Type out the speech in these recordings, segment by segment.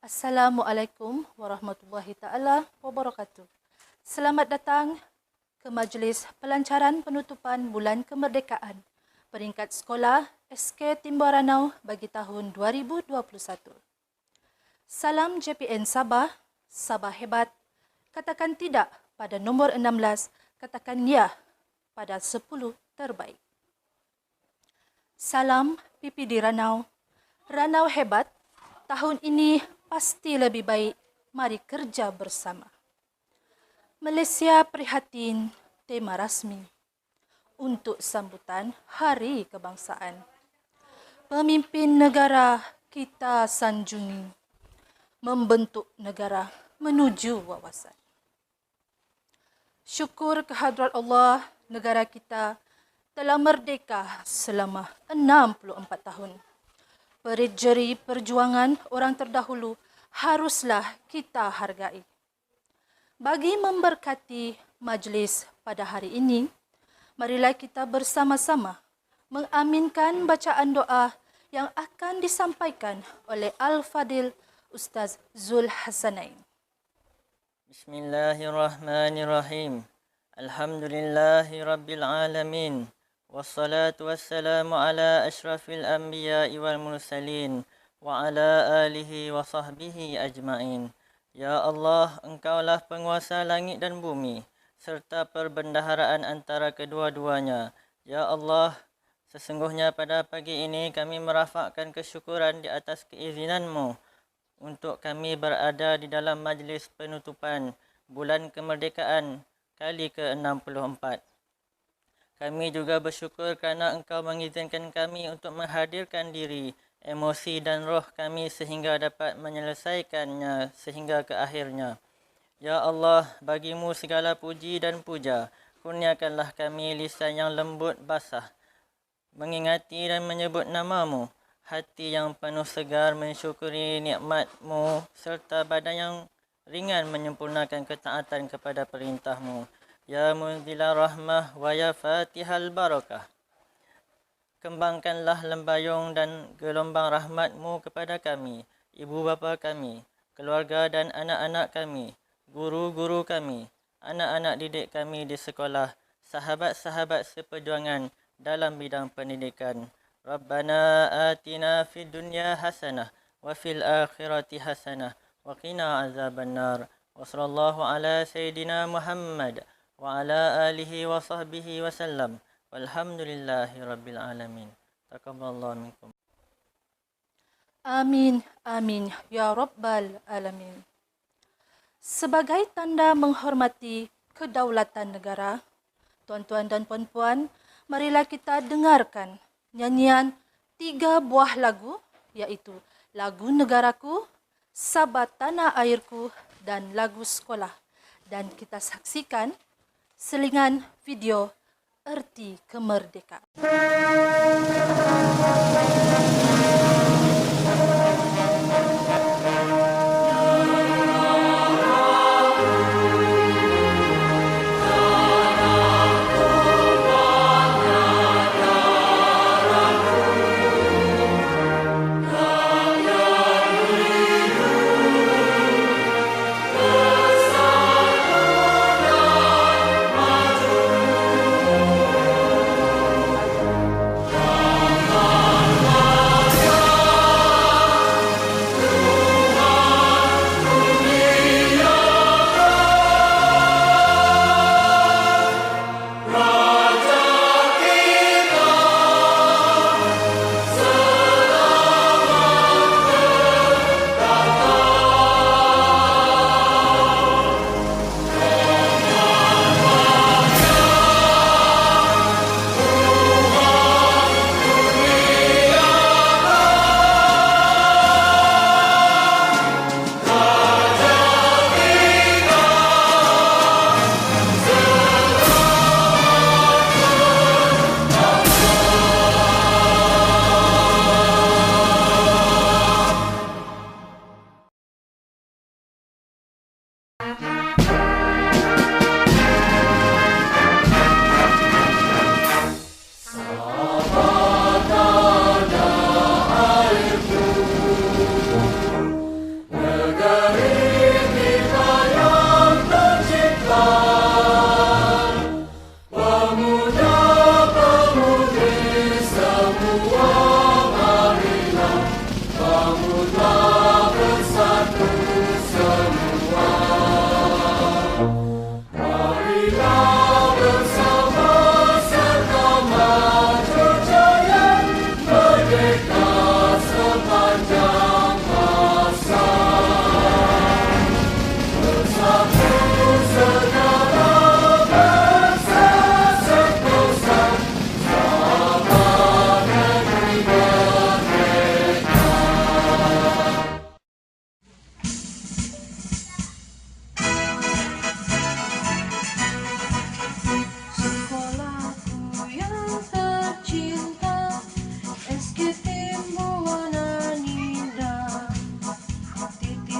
Assalamualaikum warahmatullahi taala wabarakatuh. Selamat datang ke majlis pelancaran penutupan Bulan Kemerdekaan peringkat sekolah SK Timur Ranau bagi tahun 2021. Salam JPN Sabah, Sabah hebat. Katakan tidak pada nombor 16, katakan ya pada 10 terbaik. Salam PPD Ranau. Ranau hebat. Tahun ini pasti lebih baik. Mari kerja bersama. Malaysia prihatin tema rasmi untuk sambutan Hari Kebangsaan. Pemimpin negara kita sanjungi membentuk negara menuju wawasan. Syukur kehadrat Allah, negara kita telah merdeka selama 64 tahun. Perit-jeri perjuangan orang terdahulu haruslah kita hargai. Bagi memberkati majlis pada hari ini, marilah kita bersama-sama mengaminkan bacaan doa yang akan disampaikan oleh Al-Fadil Ustaz Zul Hasanain. Bismillahirrahmanirrahim. Alhamdulillahi Rabbil Alamin. Wassalatu wassalamu ala ashrafil anbiya'i wal mursalin wa ala alihi wa sahbihi ajma'in. Ya Allah, Engkaulah penguasa langit dan bumi serta perbendaharaan antara kedua-duanya. Ya Allah, sesungguhnya pada pagi ini kami merafakkan kesyukuran di atas keizinan-Mu untuk kami berada di dalam majlis penutupan Bulan Kemerdekaan kali ke-64. Kami juga bersyukur kerana Engkau mengizinkan kami untuk menghadirkan diri, emosi dan roh kami sehingga dapat menyelesaikannya sehingga ke akhirnya. Ya Allah, bagi-Mu segala puji dan puja. Kurniakanlah kami lisan yang lembut basah, mengingati dan menyebut nama-Mu, hati yang penuh segar mensyukuri nikmat-Mu serta badan yang ringan menyempurnakan ketaatan kepada perintah-Mu. Ya munzila rahmah wa ya fatihal barakah. Kembangkanlah lembayung dan gelombang rahmat-Mu kepada kami, ibu bapa kami, keluarga dan anak-anak kami, guru-guru kami, anak-anak didik kami di sekolah, sahabat-sahabat seperjuangan dalam bidang pendidikan. Rabbana atina fid dunya hasanah wa fil akhirati hasanah wa qina azabannar. Wa sallallahu ala sayyidina Muhammad wa ala alihi wa sahbihi wa sallam. Walhamdulillahi rabbil alamin. Taqabbalallahu minkum. Amin, amin, ya Rabbal Alamin. Sebagai tanda menghormati kedaulatan negara, tuan-tuan dan puan-puan, marilah kita dengarkan nyanyian 3 buah lagu, iaitu lagu Negaraku, Sabat Tanah Airku dan lagu sekolah. Dan kita saksikan selingan video Erti Kemerdekaan.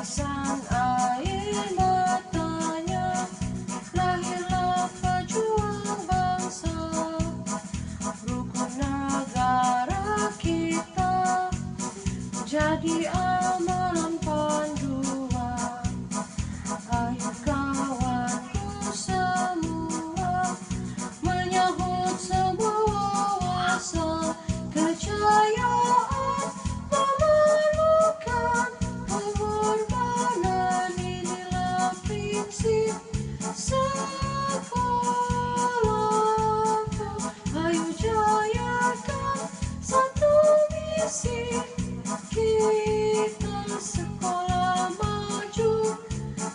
tetesan air matanya, lahirlah pejuang bangsa, rukun negara kita, jadi amalan panduan. Ayo kawanku semua, menyahut semua wawasan kejayaan memerlukan pengorbanan. Inilah prinsip sekolahku. Ayo jayakan satu misi kita, sekolah maju,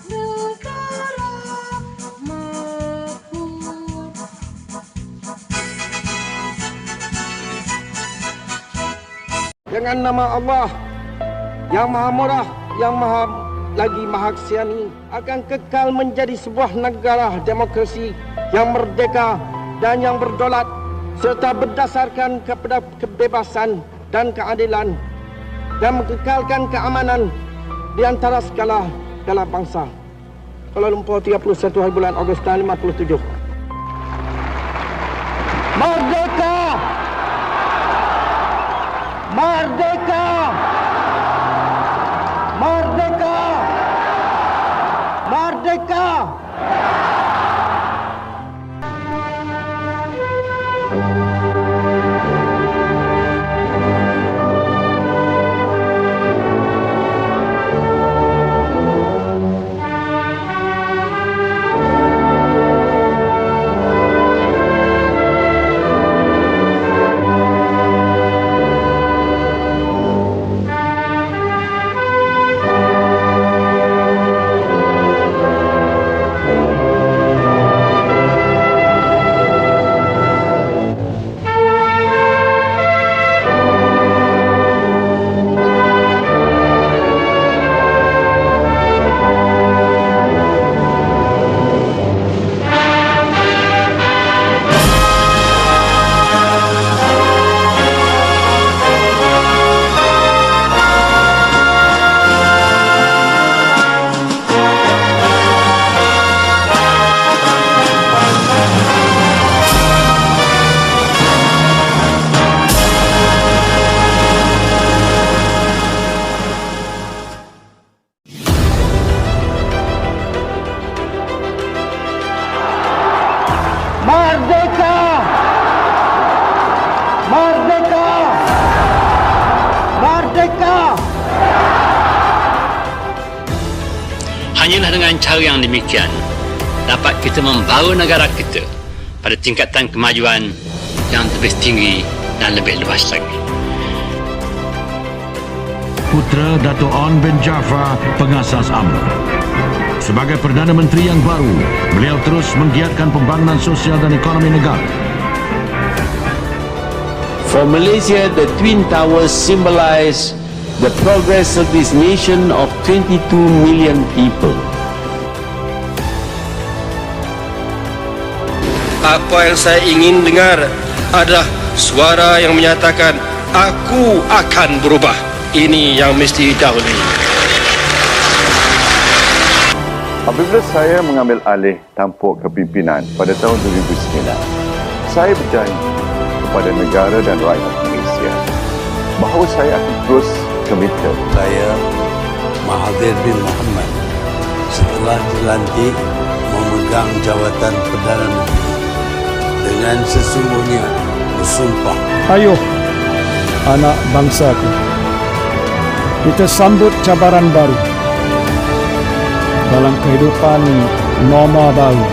negara makmur. Dengan nama Allah yang Maha Murah, yang Maha Kasiani, akan kekal menjadi sebuah negara demokrasi yang merdeka dan yang berdaulat, serta berdasarkan kepada kebebasan dan keadilan, dan mengekalkan keamanan di antara segala bangsa. Kuala Lumpur, 31 hari bulan Ogos tahun 57. Merdeka! Merdeka! Merdeka! Merdeka! Merdeka! Merdeka! Merdeka! Hanyalah dengan cara yang demikian dapat kita membawa negara kita pada tingkatan kemajuan yang lebih tinggi dan lebih luas lagi. Putera Dato' Onn bin Jaafar, pengasas UMNO. Sebagai Perdana Menteri yang baru, beliau terus menggiatkan pembangunan sosial dan ekonomi negara. For Malaysia, the Twin Towers symbolize the progress of this nation of 22 million people. Apa yang saya ingin dengar adalah suara yang menyatakan, aku akan berubah. Ini yang mesti didahului. Apabila saya mengambil alih tampuk kepimpinan pada tahun 2009, saya berjanji kepada negara dan rakyat Malaysia bahawa saya akan terus komited. Saya Mahathir bin Mohamad setelah dilantik memegang jawatan Perdana Menteri dengan sesungguhnya bersumpah. Ayo, anak bangsaku, kita sambut cabaran baru dalam kehidupan norma baru.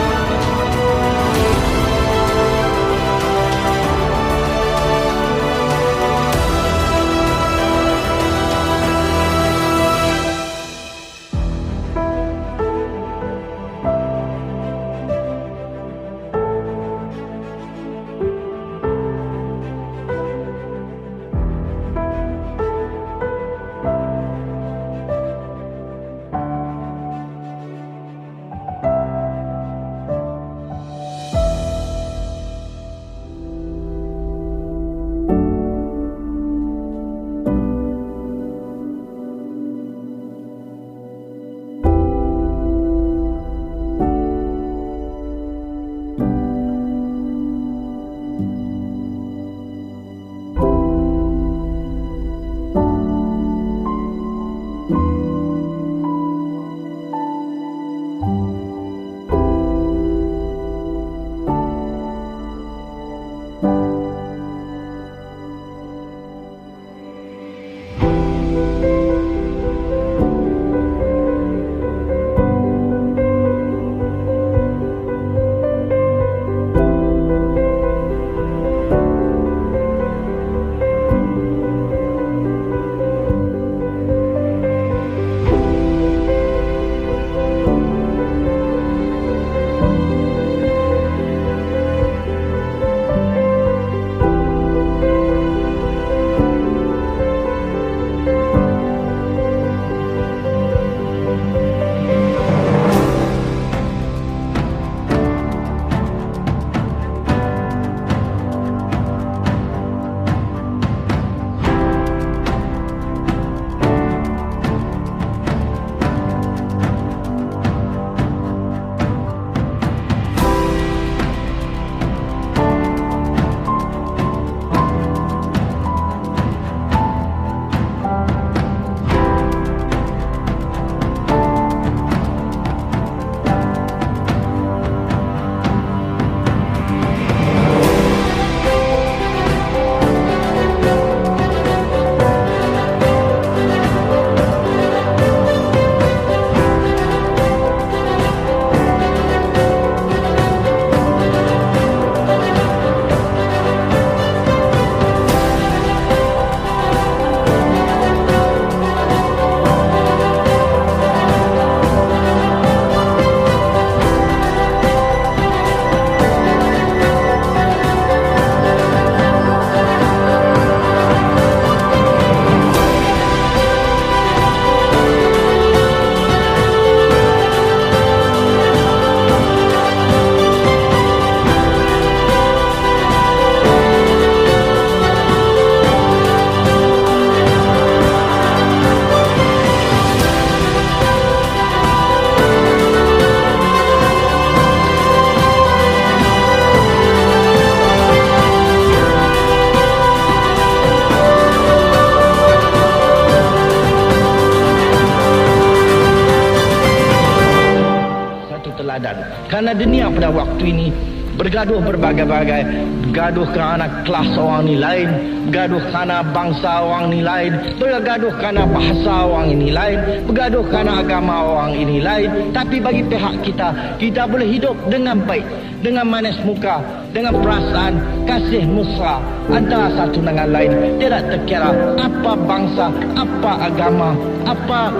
teladan. Karena dunia pada waktu ini bergaduh berbagai-bagai, bergaduh kerana kelas orang ni lain, bergaduh kerana bangsa orang ni lain, bergaduh kerana bahasa orang ini lain, bergaduh kerana agama orang ini lain. Tapi bagi pihak kita, kita boleh hidup dengan baik, dengan manis muka, dengan perasaan kasih mesra antara satu dengan lain. Tidak terkira apa bangsa, apa agama, apa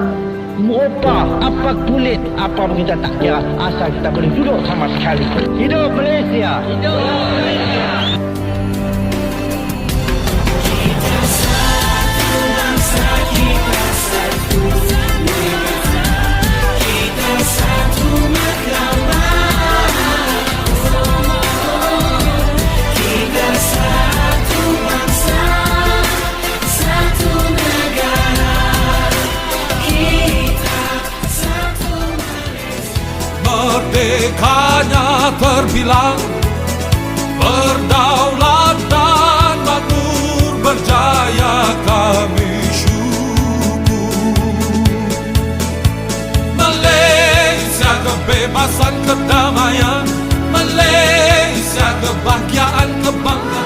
muka, apa kulit, apa pun kita tak kira, asal kita boleh duduk sama sekali. Hidup Malaysia! Hidup Malaysia! Kita satu bangsa, kita satu negara, kita satu agama, kita satu bangsa, satu negara. Merdekanya terbilang, berdaulat dan makmur berjaya kami syukur. Malaysia kebebasan kedamaian, Malaysia kebahagiaan kebanggaan.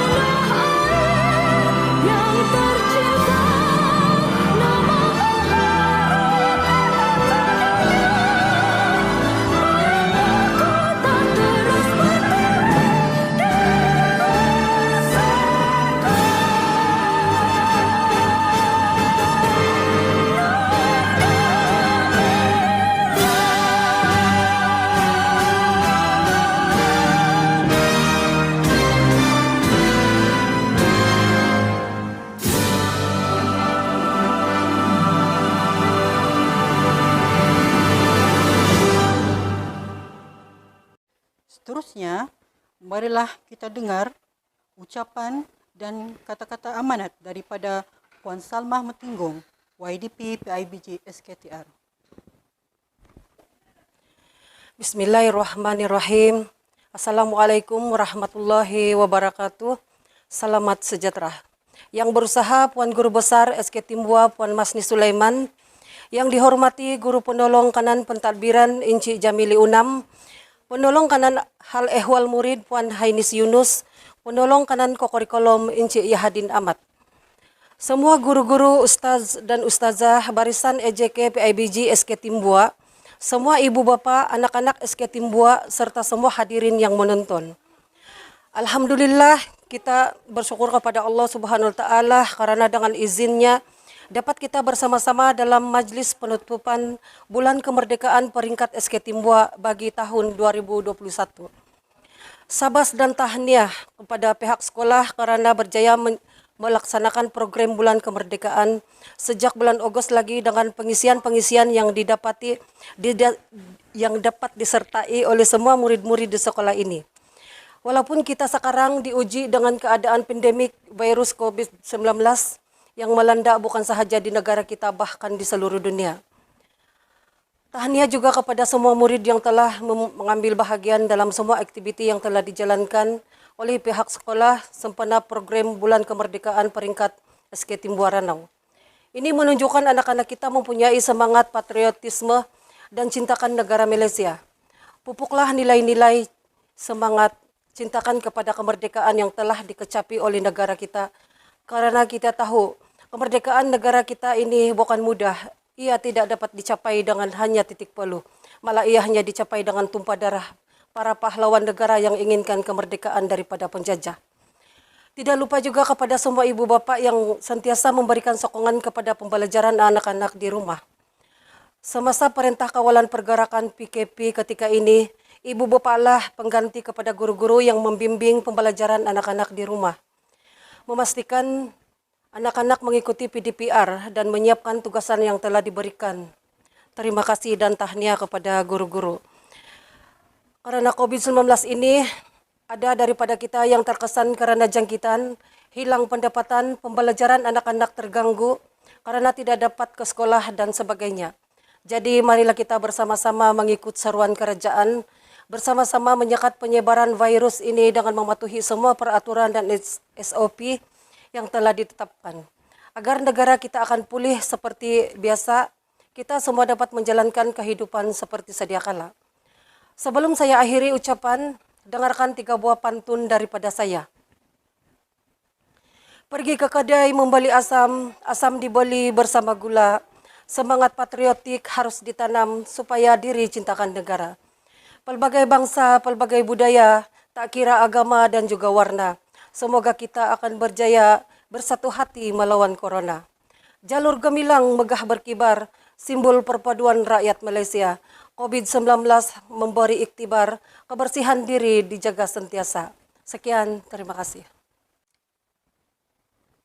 Seterusnya, marilah kita dengar ucapan dan kata-kata amanat daripada Puan Salmah Metinggung, YDP PIBG SKTR. Bismillahirrahmanirrahim. Assalamualaikum warahmatullahi wabarakatuh. Selamat sejahtera. Yang berusaha Puan Guru Besar SK Timbua Puan Masni Sulaiman, yang dihormati Guru Penolong Kanan Pentadbiran Encik Jamili Unam, Penolong Kanan Hal Ehwal Murid Puan Hainis Yunus, Penolong Kanan Kokurikulum Encik Yahadin Ahmad. Semua guru-guru, ustaz dan ustazah barisan EJK PIBG SK Timbua, semua ibu bapa, anak-anak SK Timbua serta semua hadirin yang menonton. Alhamdulillah, kita bersyukur kepada Allah Subhanahu wa taala karena dengan izinnya dapat kita bersama-sama dalam majlis penutupan Bulan Kemerdekaan peringkat SK Timbua bagi tahun 2021. Sabas dan tahniah kepada pihak sekolah karena berjaya melaksanakan program Bulan Kemerdekaan sejak bulan Ogos lagi dengan pengisian-pengisian yang dapat disertai oleh semua murid-murid di sekolah ini. Walaupun kita sekarang diuji dengan keadaan pandemik virus COVID-19 yang melanda bukan sahaja di negara kita, bahkan di seluruh dunia. Tahniah juga kepada semua murid yang telah mengambil bahagian dalam semua aktiviti yang telah dijalankan oleh pihak sekolah sempena program Bulan Kemerdekaan peringkat SK Timbua Ranau. Ini menunjukkan anak-anak kita mempunyai semangat patriotisme dan cintakan negara Malaysia. Pupuklah nilai-nilai semangat cintakan kepada kemerdekaan yang telah dikecapi oleh negara kita. Karena kita tahu kemerdekaan negara kita ini bukan mudah. Ia tidak dapat dicapai dengan hanya titik peluh. Malah ia hanya dicapai dengan tumpah darah para pahlawan negara yang inginkan kemerdekaan daripada penjajah. Tidak lupa juga kepada semua ibu bapa yang sentiasa memberikan sokongan kepada pembelajaran anak-anak di rumah. Semasa Perintah Kawalan Pergerakan PKP ketika ini, ibu bapa lah pengganti kepada guru-guru yang membimbing pembelajaran anak-anak di rumah. Memastikan anak-anak mengikuti PDPR dan menyiapkan tugasan yang telah diberikan. Terima kasih dan tahniah kepada guru-guru. Karena COVID-19 ini, ada daripada kita yang terkesan karena jangkitan, hilang pendapatan, pembelajaran anak-anak terganggu karena tidak dapat ke sekolah dan sebagainya. Jadi marilah kita bersama-sama mengikut seruan kerajaan, bersama-sama menyekat penyebaran virus ini dengan mematuhi semua peraturan dan SOP yang telah ditetapkan. Agar negara kita akan pulih seperti biasa, kita semua dapat menjalankan kehidupan seperti sedia kala. Sebelum saya akhiri ucapan, dengarkan 3 buah pantun daripada saya. Pergi ke kedai membeli asam, asam dibeli bersama gula. Semangat patriotik harus ditanam supaya diri cintakan negara. Pelbagai bangsa, pelbagai budaya, tak kira agama dan juga warna. Semoga kita akan berjaya bersatu hati melawan corona. Jalur gemilang megah berkibar, simbol perpaduan rakyat Malaysia. COVID-19 memberi iktibar, kebersihan diri dijaga sentiasa. Sekian, terima kasih.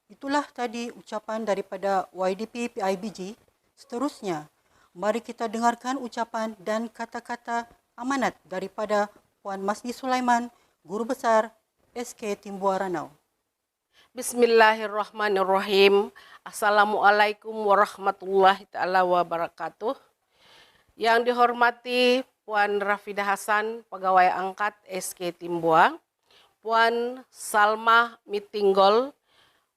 Itulah tadi ucapan daripada YDP PIBG. Seterusnya, mari kita dengarkan ucapan dan kata-kata amanat daripada Puan Masni Sulaiman, Guru Besar SK Timbua Ranau. Bismillahirrahmanirrahim. Assalamualaikum warahmatullahi taala wabarakatuh. Yang dihormati Puan Rafidah Hasan, Pegawai Angkat SK Timbua, Puan Salma Mitinggol,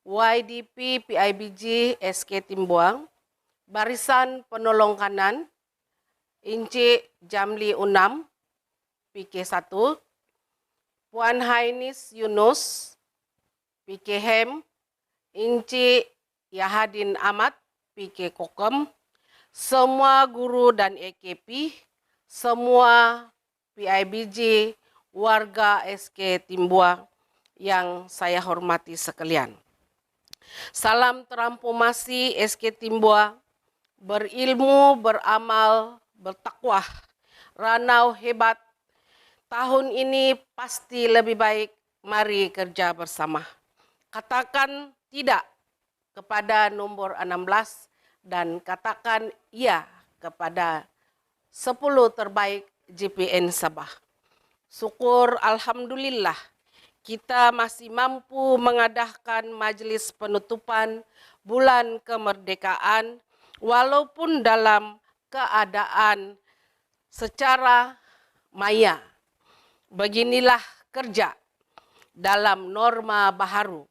YDP PIBG SK Timbua, Barisan Penolong Kanan, Inci Jamli Unam, PK1, Puan Hainis Yunus, PK-HEM, Inci Yahadin Ahmad, PK Kokem, semua guru dan EKP, semua PIBG, warga SK Timbua yang saya hormati sekalian. Salam transformasi SK Timbua, berilmu, beramal, bertakwa, Ranau hebat. Tahun ini pasti lebih baik, mari kerja bersama. Katakan tidak kepada nombor 16 dan katakan iya kepada 10 terbaik JPN Sabah. Syukur alhamdulillah kita masih mampu mengadakan majlis penutupan bulan kemerdekaan walaupun dalam keadaan secara maya. Beginilah kerja dalam norma baharu.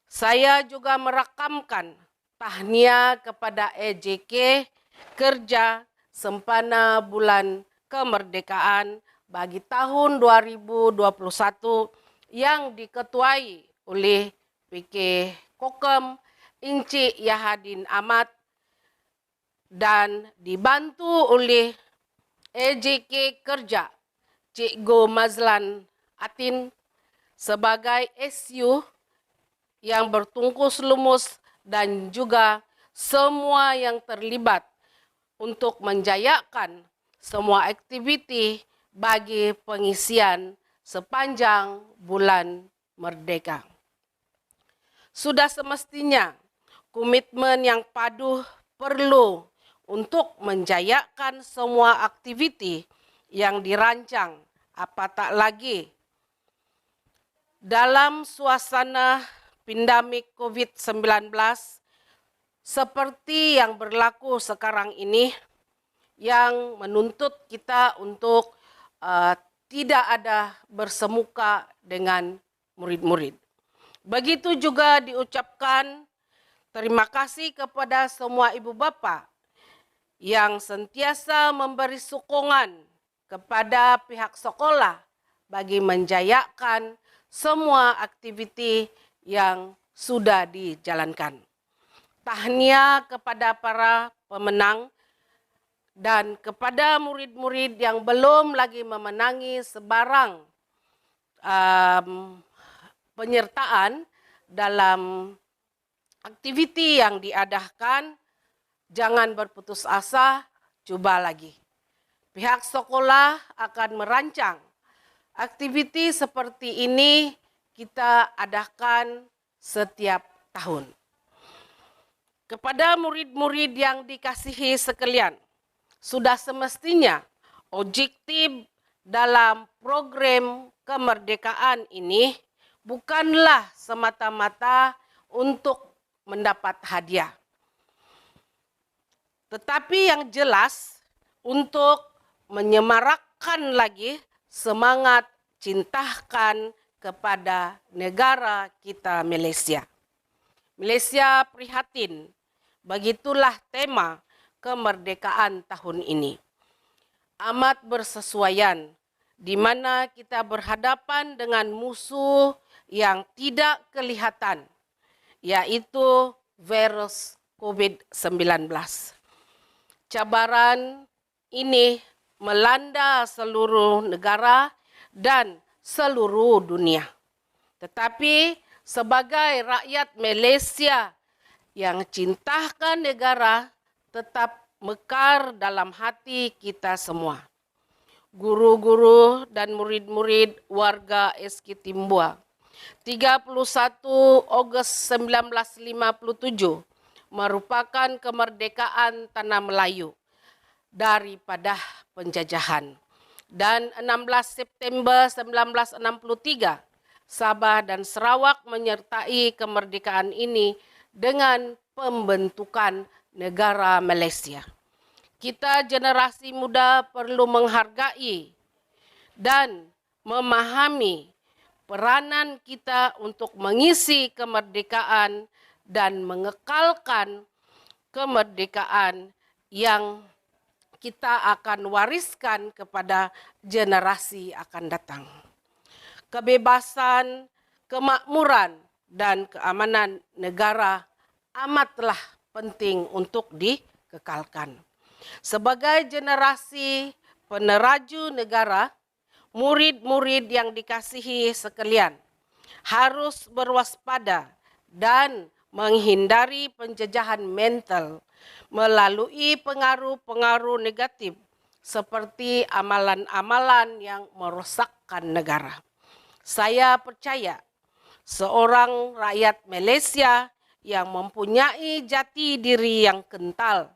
Saya juga merakamkan tahniah kepada EJK kerja sempana bulan kemerdekaan bagi tahun 2021 yang diketuai oleh PK Kokem, Inci Yahadin Ahmad dan dibantu oleh EJK kerja Cikgu Mazlan Atin sebagai SU yang bertungkus lumus dan juga semua yang terlibat untuk menjayakan semua aktiviti bagi pengisian sepanjang bulan merdeka. Sudah semestinya komitmen yang padu perlu untuk menjayakan semua aktiviti yang dirancang, apatah lagi dalam suasana pandemik COVID-19 seperti yang berlaku sekarang ini yang menuntut kita untuk tidak ada bersemuka dengan murid-murid. Begitu juga diucapkan terima kasih kepada semua ibu bapa yang sentiasa memberi sokongan kepada pihak sekolah bagi menjayakan semua aktiviti yang sudah dijalankan. Tahniah kepada para pemenang dan kepada murid-murid yang belum lagi memenangi sebarang penyertaan dalam aktiviti yang diadakan, jangan berputus asa, coba lagi. Pihak sekolah akan merancang aktiviti seperti ini kita adakan setiap tahun. Kepada murid-murid yang dikasihi sekalian, sudah semestinya objektif dalam program kemerdekaan ini bukanlah semata-mata untuk mendapat hadiah. Tetapi yang jelas untuk menyemarakkan lagi semangat cintakan kepada negara kita Malaysia. Malaysia prihatin, begitulah tema kemerdekaan tahun ini. amat bersesuaian, di mana kita berhadapan dengan musuh yang tidak kelihatan, yaitu virus COVID-19. Cabaran ini melanda seluruh negara dan seluruh dunia. Tetapi sebagai rakyat Malaysia yang cintakan negara, tetap mekar dalam hati kita semua. Guru-guru dan murid-murid warga SK Timbua, 31 Ogos 1957 merupakan kemerdekaan tanah Melayu daripada penjajahan. Dan 16 September 1963, Sabah dan Sarawak menyertai kemerdekaan ini dengan pembentukan negara Malaysia. Kita generasi muda perlu menghargai dan memahami peranan kita untuk mengisi kemerdekaan dan mengekalkan kemerdekaan yang kita akan wariskan kepada generasi akan datang. Kebebasan, kemakmuran, dan keamanan negara amatlah penting untuk dikekalkan. Sebagai generasi peneraju negara, murid-murid yang dikasihi sekalian harus berwaspada dan menghindari penjajahan mental melalui pengaruh-pengaruh negatif seperti amalan-amalan yang merosakkan negara. Saya percaya seorang rakyat Malaysia yang mempunyai jati diri yang kental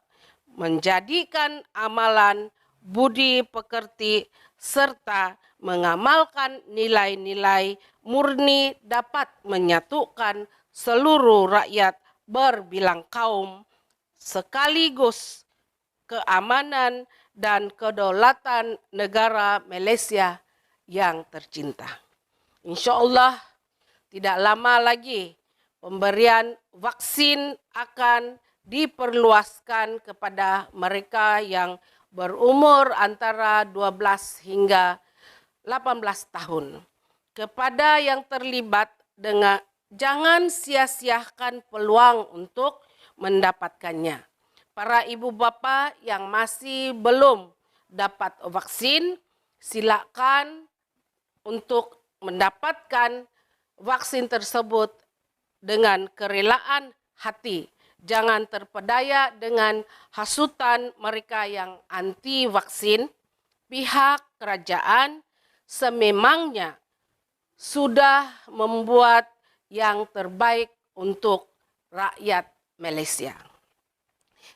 menjadikan amalan budi pekerti serta mengamalkan nilai-nilai murni dapat menyatukan seluruh rakyat berbilang kaum sekaligus keamanan dan kedaulatan negara Malaysia yang tercinta. InsyaAllah tidak lama lagi pemberian vaksin akan diperluaskan kepada mereka yang berumur antara 12 hingga 18 tahun. Kepada yang terlibat dengan jangan sia-siakan peluang untuk mendapatkannya. Para ibu bapa yang masih belum dapat vaksin, silakan untuk mendapatkan vaksin tersebut dengan kerelaan hati. Jangan terpedaya dengan hasutan mereka yang anti vaksin. Pihak kerajaan sememangnya sudah membuat yang terbaik untuk rakyat Malaysia.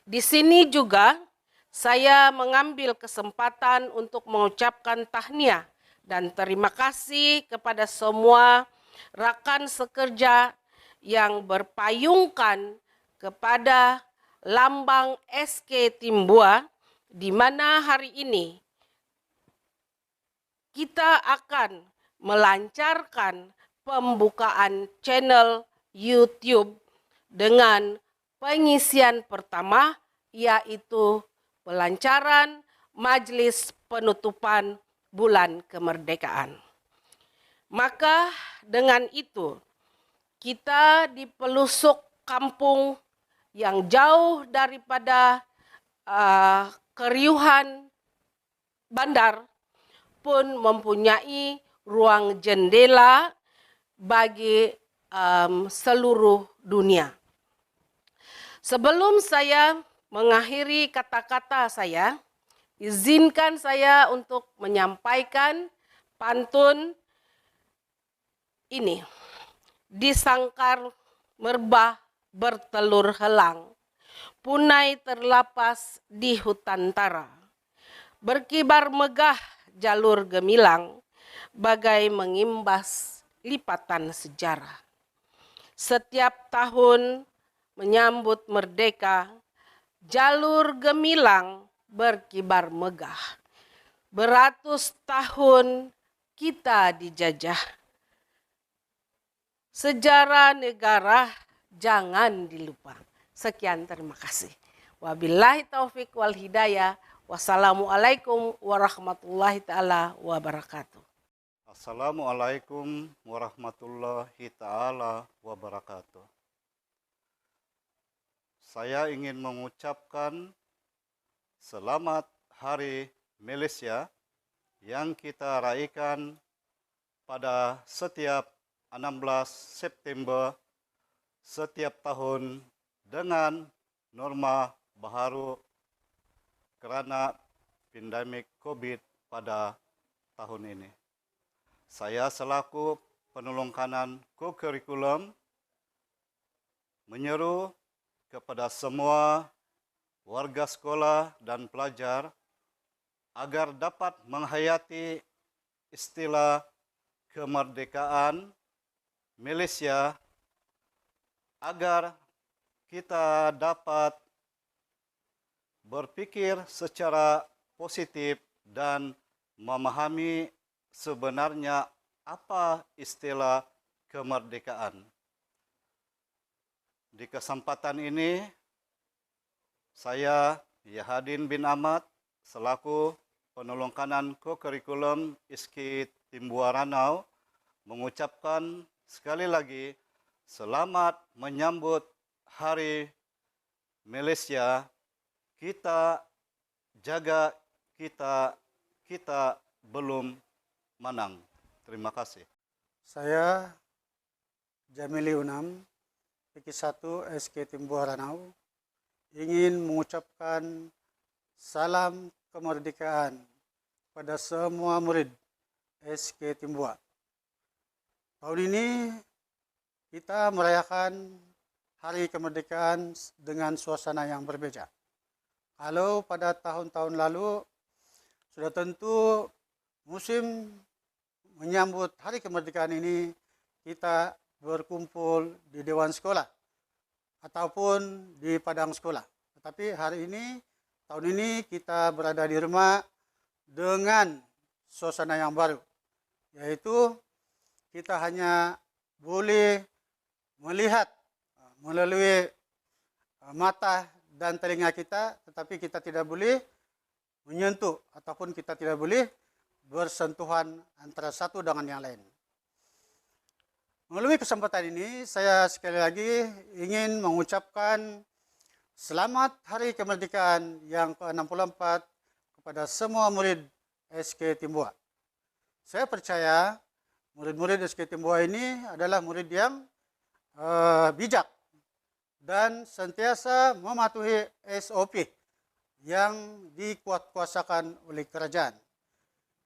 Di sini juga saya mengambil kesempatan untuk mengucapkan tahniah dan terima kasih kepada semua rakan sekerja yang berpayungkan kepada lambang SK Timbua, di mana hari ini kita akan melancarkan pembukaan channel YouTube dengan pengisian pertama, yaitu pelancaran Majlis Penutupan Bulan Kemerdekaan. Maka dengan itu, kita di pelosok kampung yang jauh daripada keriuhan bandar pun mempunyai ruang jendela bagi seluruh dunia. Sebelum saya mengakhiri kata-kata saya, izinkan saya untuk menyampaikan pantun ini. Disangkar merbah bertelur helang, punai terlapas di hutan tara. Berkibar megah jalur gemilang, bagai mengimbas lipatan sejarah. Setiap tahun menyambut merdeka, jalur gemilang berkibar megah. Beratus tahun kita dijajah. Sejarah negara jangan dilupa. Sekian, terima kasih. Wabillahi taufik wal hidayah. Wassalamualaikum warahmatullahi taala wabarakatuh. Assalamualaikum warahmatullahi taala wabarakatuh. Saya ingin mengucapkan selamat Hari Malaysia yang kita raikan pada setiap 16 September setiap tahun dengan norma baharu kerana pandemik COVID pada tahun ini. Saya selaku penolong kanan co-curriculum menyeru kepada semua warga sekolah dan pelajar agar dapat menghayati istilah kemerdekaan Malaysia agar kita dapat berpikir secara positif dan memahami sebenarnya apa istilah kemerdekaan. Di kesempatan ini, saya Yahadin bin Ahmad selaku penolong kanan co-curriculum ISKI Timbua Ranau mengucapkan sekali lagi selamat menyambut Hari Malaysia. Kita jaga, kita belum menang. Terima kasih. Saya Jamili Unam, PK1 SK Timbua Ranau, ingin mengucapkan salam kemerdekaan pada semua murid SK Timbua. Tahun ini kita merayakan Hari Kemerdekaan dengan suasana yang berbeda. Kalau pada tahun-tahun lalu sudah tentu musim menyambut Hari Kemerdekaan ini kita berkumpul di Dewan Sekolah ataupun di Padang Sekolah. Tetapi hari ini, tahun ini kita berada di rumah dengan suasana yang baru. Yaitu kita hanya boleh melihat melalui mata dan telinga kita, tetapi kita tidak boleh menyentuh ataupun kita tidak boleh bersentuhan antara satu dengan yang lain. Melalui kesempatan ini, saya sekali lagi ingin mengucapkan selamat Hari Kemerdekaan yang ke-64 kepada semua murid SK Timbua. Saya percaya murid-murid SK Timbua ini adalah murid yang bijak dan sentiasa mematuhi SOP yang dikuatkuasakan oleh kerajaan.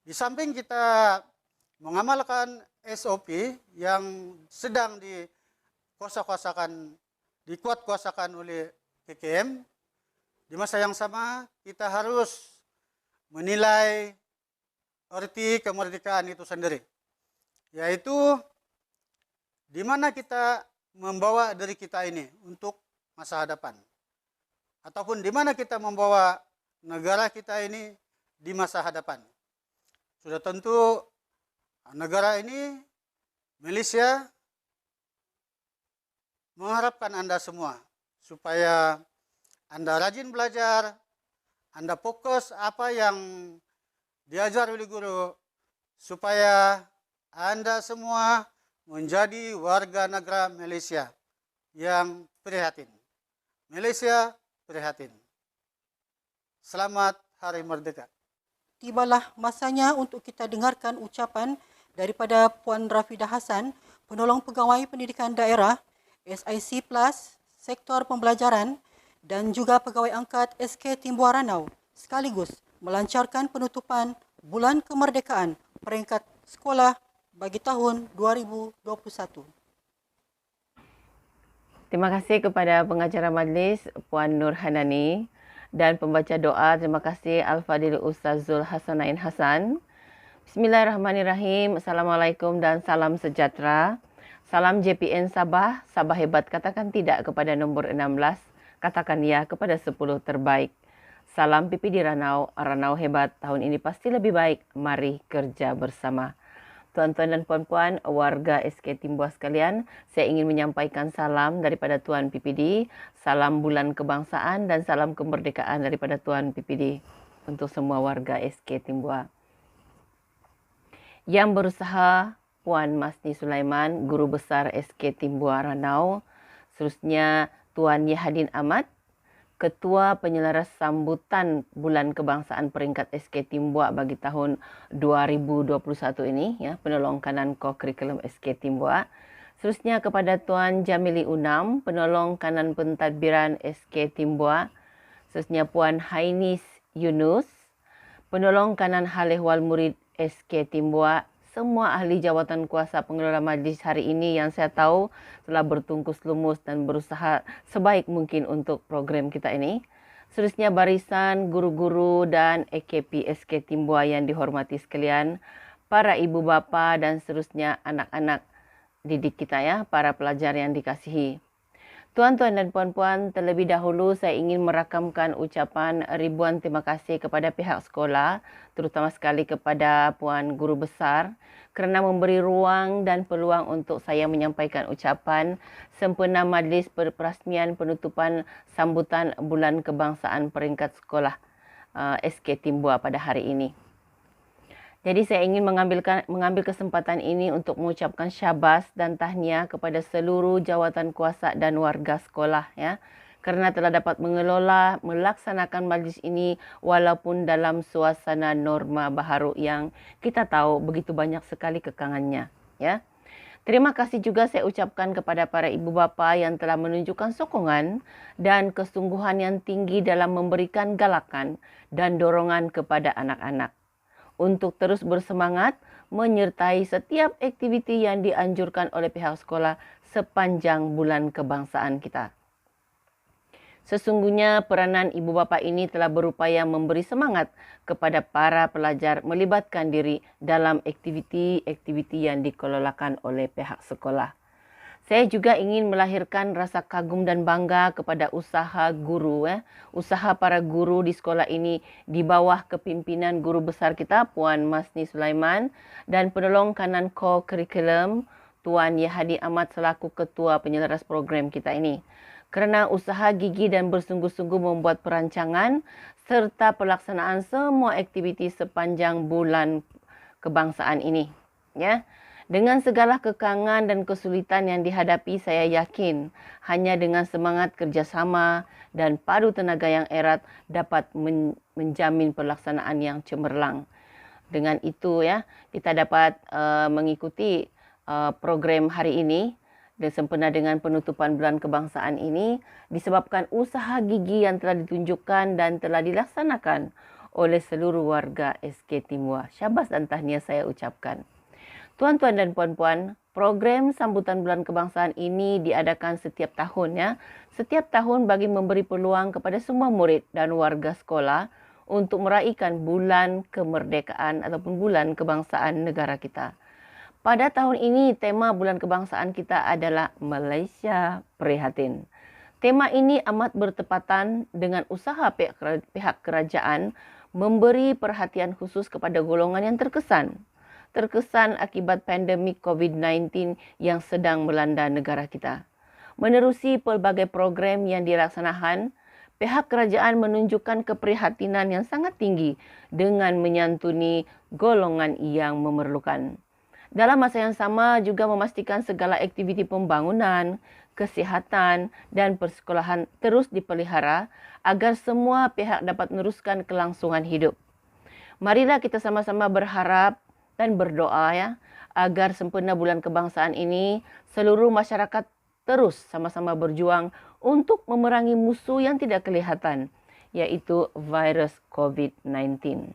Di samping kita mengamalkan SOP yang sedang dikuatkuasakan oleh KKM, di masa yang sama kita harus menilai arti kemerdekaan itu sendiri, yaitu di mana kita membawa diri kita ini untuk masa hadapan, ataupun di mana kita membawa negara kita ini di masa hadapan. Sudah tentu negara ini, Malaysia, mengharapkan Anda semua supaya Anda rajin belajar, Anda fokus apa yang diajar oleh guru, supaya Anda semua menjadi warga negara Malaysia yang prihatin. Malaysia prihatin. Selamat Hari Merdeka. Tibalah masanya untuk kita dengarkan ucapan daripada Puan Rafidah Hassan, penolong pegawai pendidikan daerah SIC Plus Sektor Pembelajaran dan juga pegawai angkat SK Timbua Ranau, sekaligus melancarkan penutupan Bulan Kemerdekaan peringkat sekolah bagi tahun 2021. Terima kasih kepada pengacara majlis Puan Nur Hanani dan pembaca doa. Terima kasih Al-Fadil Ustazul Hasanain Hasan. Bismillahirrahmanirrahim. Assalamualaikum dan salam sejahtera. Salam JPN Sabah. Sabah hebat, katakan tidak kepada nombor 16. Katakan ya kepada 10 terbaik. Salam PPD Ranau. Ranau hebat, tahun ini pasti lebih baik. Mari kerja bersama. Tuan-tuan dan puan-puan, warga SK Timbua sekalian, saya ingin menyampaikan salam daripada Tuan PPD, salam bulan kebangsaan dan salam kemerdekaan daripada Tuan PPD. untuk semua warga SK Timbua. Yang berusaha Puan Masni Sulaiman, Guru Besar SK Timbua Ranau. Seterusnya Tuan Yahadin Ahmad, Ketua Penyelaras Sambutan Bulan Kebangsaan peringkat SK Timbua bagi tahun 2021 ini, ya, penolong kanan ko-kurikulum SK Timbua. Seterusnya kepada Tuan Jamili Unam, penolong kanan pentadbiran SK Timbua. Seterusnya Puan Hainis Yunus, penolong kanan hal ehwal murid SK Timbua. Semua ahli jawatan kuasa pengelola majlis hari ini yang saya tahu telah bertungkus lumus dan berusaha sebaik mungkin untuk program kita ini. Seterusnya barisan guru-guru dan AKP SK Timbua yang dihormati sekalian, para ibu bapa dan seterusnya anak-anak didik kita, ya, para pelajar yang dikasihi. Tuan-tuan dan puan-puan, terlebih dahulu saya ingin merakamkan ucapan ribuan terima kasih kepada pihak sekolah, terutama sekali kepada Puan Guru Besar kerana memberi ruang dan peluang untuk saya menyampaikan ucapan sempena majlis perasmian penutupan sambutan Bulan Kebangsaan peringkat sekolah SK Timbua pada hari ini. Jadi saya ingin mengambil kesempatan ini untuk mengucapkan syabas dan tahniah kepada seluruh jawatan kuasa dan warga sekolah, ya, kerana telah dapat mengelola, melaksanakan majlis ini walaupun dalam suasana norma baharu yang kita tahu begitu banyak sekali kekangannya, ya. Terima kasih juga saya ucapkan kepada para ibu bapa yang telah menunjukkan sokongan dan kesungguhan yang tinggi dalam memberikan galakan dan dorongan kepada anak-anak untuk terus bersemangat menyertai setiap aktiviti yang dianjurkan oleh pihak sekolah sepanjang bulan kebangsaan kita. Sesungguhnya peranan ibu bapa ini telah berupaya memberi semangat kepada para pelajar melibatkan diri dalam aktiviti-aktiviti yang dikelolakan oleh pihak sekolah. Saya juga ingin melahirkan rasa kagum dan bangga kepada usaha guru, usaha para guru di sekolah ini di bawah kepimpinan guru besar kita, Puan Masni Sulaiman, dan penolong kanan ko-kurikulum, Tuan Yahadi Ahmad selaku ketua penyelaras program kita ini. Kerana usaha gigi dan bersungguh-sungguh membuat perancangan serta pelaksanaan semua aktiviti sepanjang bulan kebangsaan ini, ya. Dengan segala kekangan dan kesulitan yang dihadapi, saya yakin hanya dengan semangat kerjasama dan padu tenaga yang erat dapat menjamin pelaksanaan yang cemerlang. Dengan itu, ya, kita dapat mengikuti program hari ini dan sempena dengan penutupan bulan kebangsaan ini disebabkan usaha gigi yang telah ditunjukkan dan telah dilaksanakan oleh seluruh warga SK Timbua. Syabas dan tahniah saya ucapkan. Tuan-tuan dan puan-puan, program sambutan bulan kebangsaan ini diadakan setiap tahun, ya. Setiap tahun bagi memberi peluang kepada semua murid dan warga sekolah untuk meraihkan bulan kemerdekaan ataupun bulan kebangsaan negara kita. Pada tahun ini, tema bulan kebangsaan kita adalah Malaysia Prihatin. Tema ini amat bertepatan dengan usaha pihak kerajaan memberi perhatian khusus kepada golongan yang terkesan akibat pandemik COVID-19 yang sedang melanda negara kita. Menerusi pelbagai program yang dilaksanakan, pihak kerajaan menunjukkan keprihatinan yang sangat tinggi dengan menyantuni golongan yang memerlukan. Dalam masa yang sama juga memastikan segala aktiviti pembangunan, kesihatan dan persekolahan terus dipelihara agar semua pihak dapat meneruskan kelangsungan hidup. Marilah kita sama-sama berharap dan berdoa, ya, agar sempena bulan kebangsaan ini seluruh masyarakat terus sama-sama berjuang untuk memerangi musuh yang tidak kelihatan, yaitu virus COVID-19.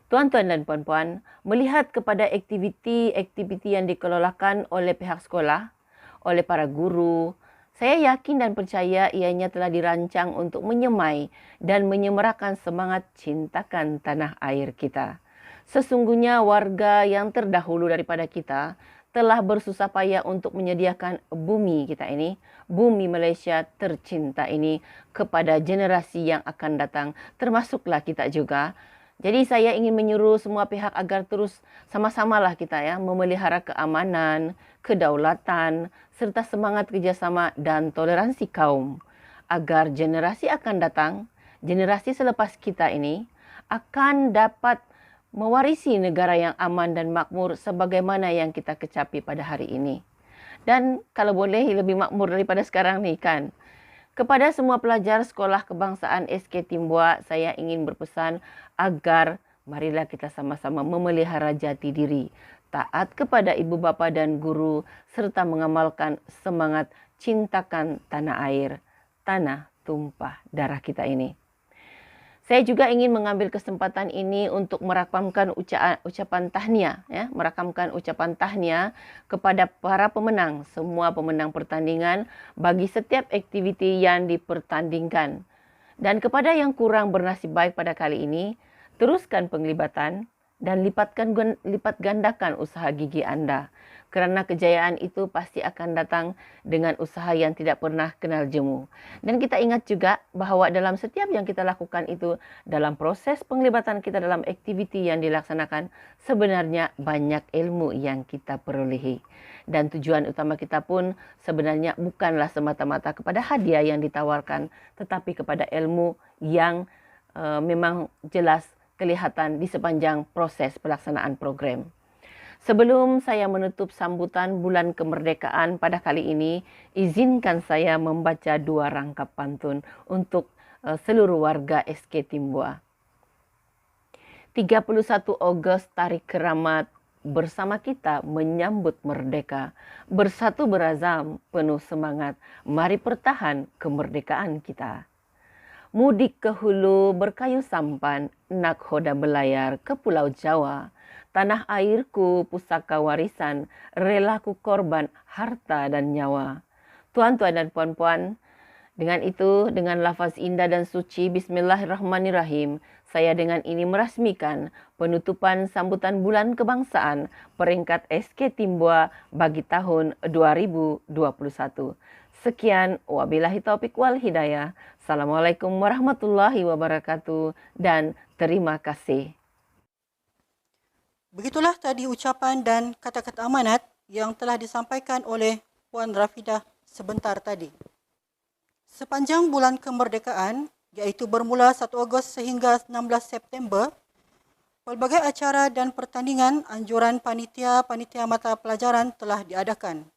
Tuan-tuan dan puan-puan, melihat kepada aktiviti-aktiviti yang dikelolakan oleh pihak sekolah, oleh para guru, saya yakin dan percaya ianya telah dirancang untuk menyemai dan menyemarakan semangat cintakan tanah air kita. Sesungguhnya warga yang terdahulu daripada kita telah bersusah payah untuk menyediakan bumi kita ini, bumi Malaysia tercinta ini kepada generasi yang akan datang, termasuklah kita juga. Jadi saya ingin menyuruh semua pihak agar terus sama-samalah kita, ya, memelihara keamanan, kedaulatan, serta semangat kerjasama dan toleransi kaum agar generasi akan datang generasi selepas kita ini akan dapat mewarisi negara yang aman dan makmur sebagaimana yang kita kecapi pada hari ini. Dan kalau boleh lebih makmur daripada sekarang ni kan. Kepada semua pelajar Sekolah Kebangsaan SK Timbua, saya ingin berpesan agar marilah kita sama-sama memelihara jati diri, taat kepada ibu bapa dan guru, serta mengamalkan semangat cintakan tanah air, tanah tumpah darah kita ini. Saya juga ingin mengambil kesempatan ini untuk merakamkan ucapan tahniah, merakamkan ucapan tahniah kepada para pemenang, semua pemenang pertandingan bagi setiap aktiviti yang dipertandingkan. Dan kepada yang kurang bernasib baik pada kali ini, teruskan penglibatan dan lipat gandakan usaha gigi anda. Kerana kejayaan itu pasti akan datang dengan usaha yang tidak pernah kenal jemu. Dan kita ingat juga bahawa dalam setiap yang kita lakukan itu, dalam proses penglibatan kita dalam aktiviti yang dilaksanakan, sebenarnya banyak ilmu yang kita perolehi. Dan tujuan utama kita pun sebenarnya bukanlah semata-mata kepada hadiah yang ditawarkan, tetapi kepada ilmu yang memang jelas kelihatan di sepanjang proses pelaksanaan program. Sebelum saya menutup sambutan Bulan Kemerdekaan pada kali ini, izinkan saya membaca 2 rangkap pantun untuk seluruh warga SK Timbua. 31 Ogos tarik keramat, bersama kita menyambut merdeka. Bersatu berazam, penuh semangat, mari pertahan kemerdekaan kita. Mudik ke hulu berkayu sampan, nakhoda belayar ke Pulau Jawa. Tanah airku pusaka warisan, relaku korban harta dan nyawa. Tuan-tuan dan puan-puan, dengan itu, dengan lafaz indah dan suci Bismillahirrahmanirrahim, saya dengan ini merasmikan penutupan sambutan Bulan Kebangsaan peringkat SK Timbua bagi tahun 2021. Sekian, wabillahi taufiq wal hidayah. Assalamualaikum warahmatullahi wabarakatuh dan terima kasih. Begitulah tadi ucapan dan kata-kata amanat yang telah disampaikan oleh Puan Rafidah sebentar tadi. Sepanjang bulan kemerdekaan, iaitu bermula 1 Ogos sehingga 16 September, pelbagai acara dan pertandingan anjuran panitia mata pelajaran telah diadakan.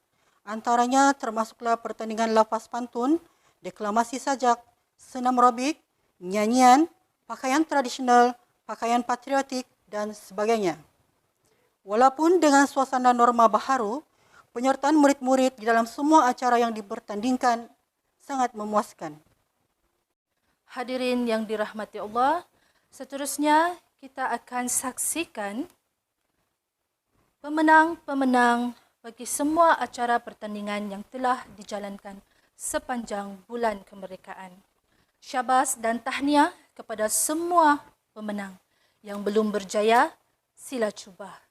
Antaranya termasuklah pertandingan lafaz pantun, deklamasi sajak, senam aerobik, nyanyian, pakaian tradisional, pakaian patriotik dan sebagainya. Walaupun dengan suasana norma baharu, penyertaan murid-murid di dalam semua acara yang dipertandingkan sangat memuaskan. Hadirin yang dirahmati Allah, seterusnya kita akan saksikan pemenang-pemenang bagi semua acara pertandingan yang telah dijalankan sepanjang bulan kemerdekaan. Syabas dan tahniah kepada semua pemenang. Yang belum berjaya, sila cuba.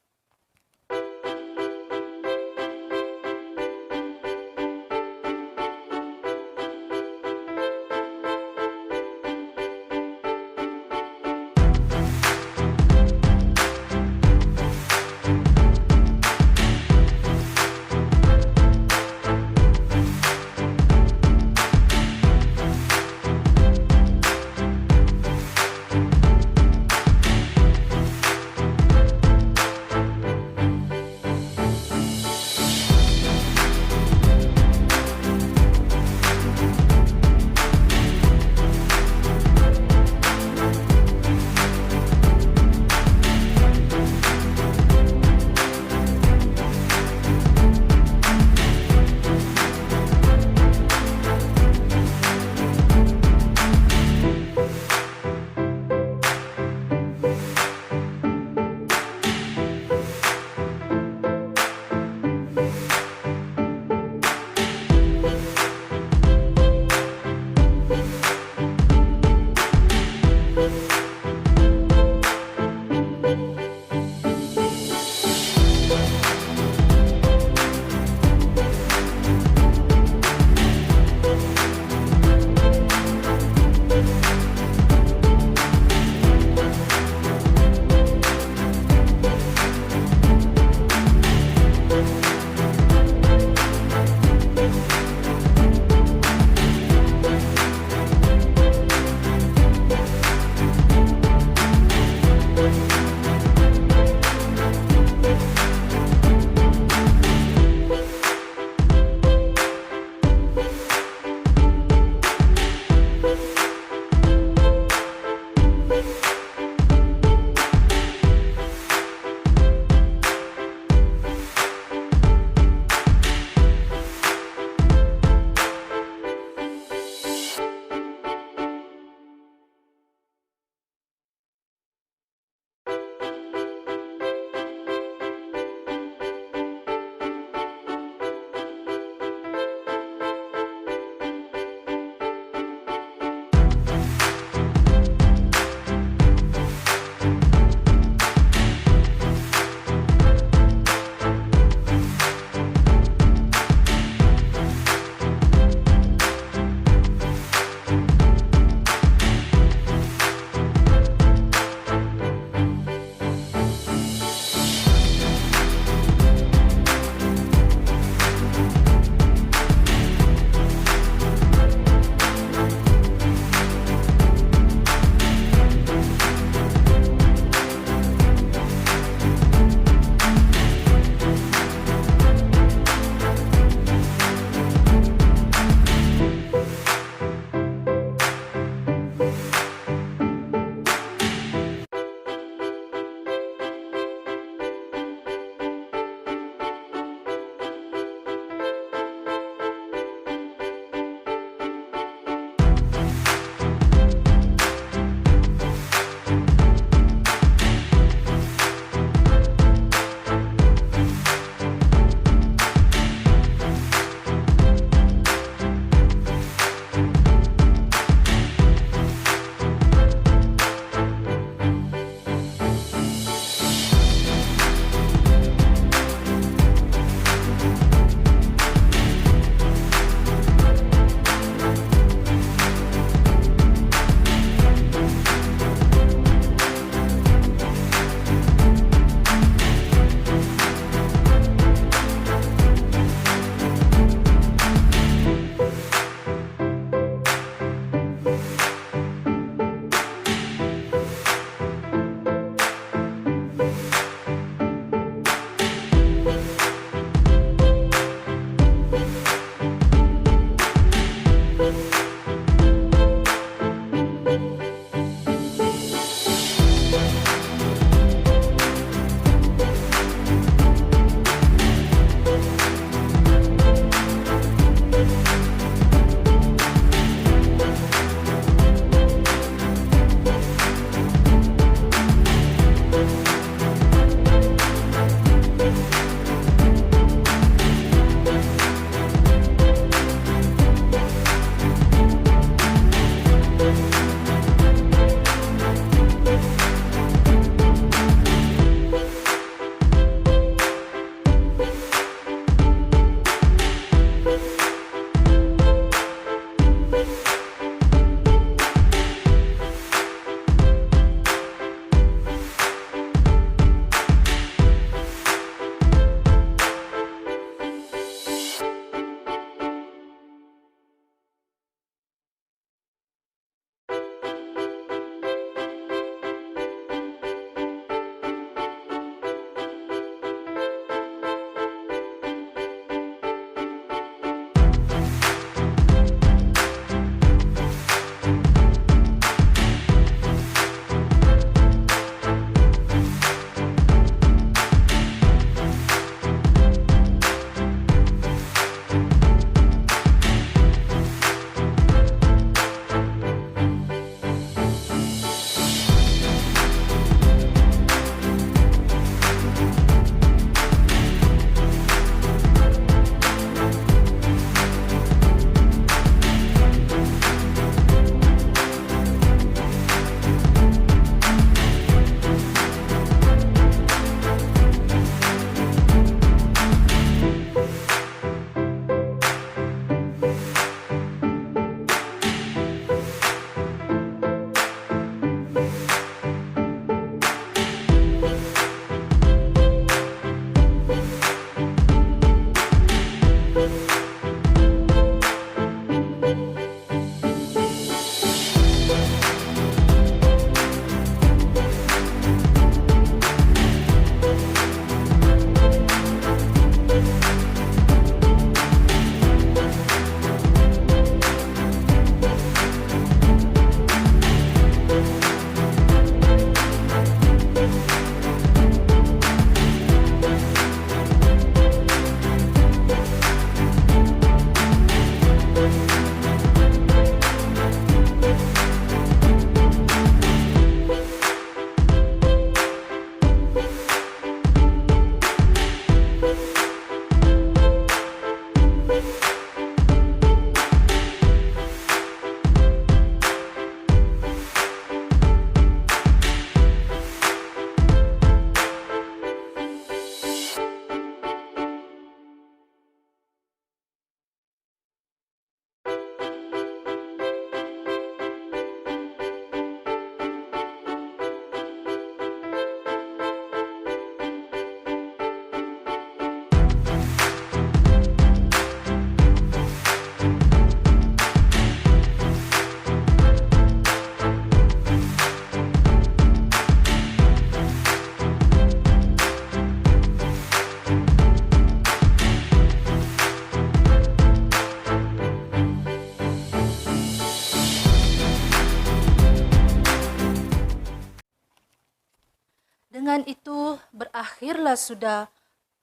Dengan itu, berakhirlah sudah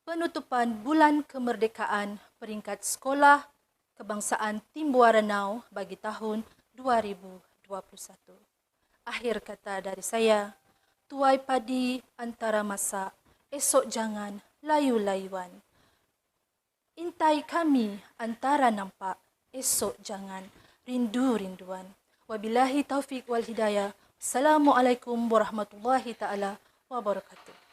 penutupan Bulan Kemerdekaan peringkat Sekolah Kebangsaan Timbuaranau bagi tahun 2021. Akhir kata dari saya, tuai padi antara masa, esok jangan layu-layuan. Intai kami antara nampak, esok jangan rindu-rinduan. Wabillahi taufik wal hidayah. Assalamualaikum warahmatullahi ta'ala wabarakatuh.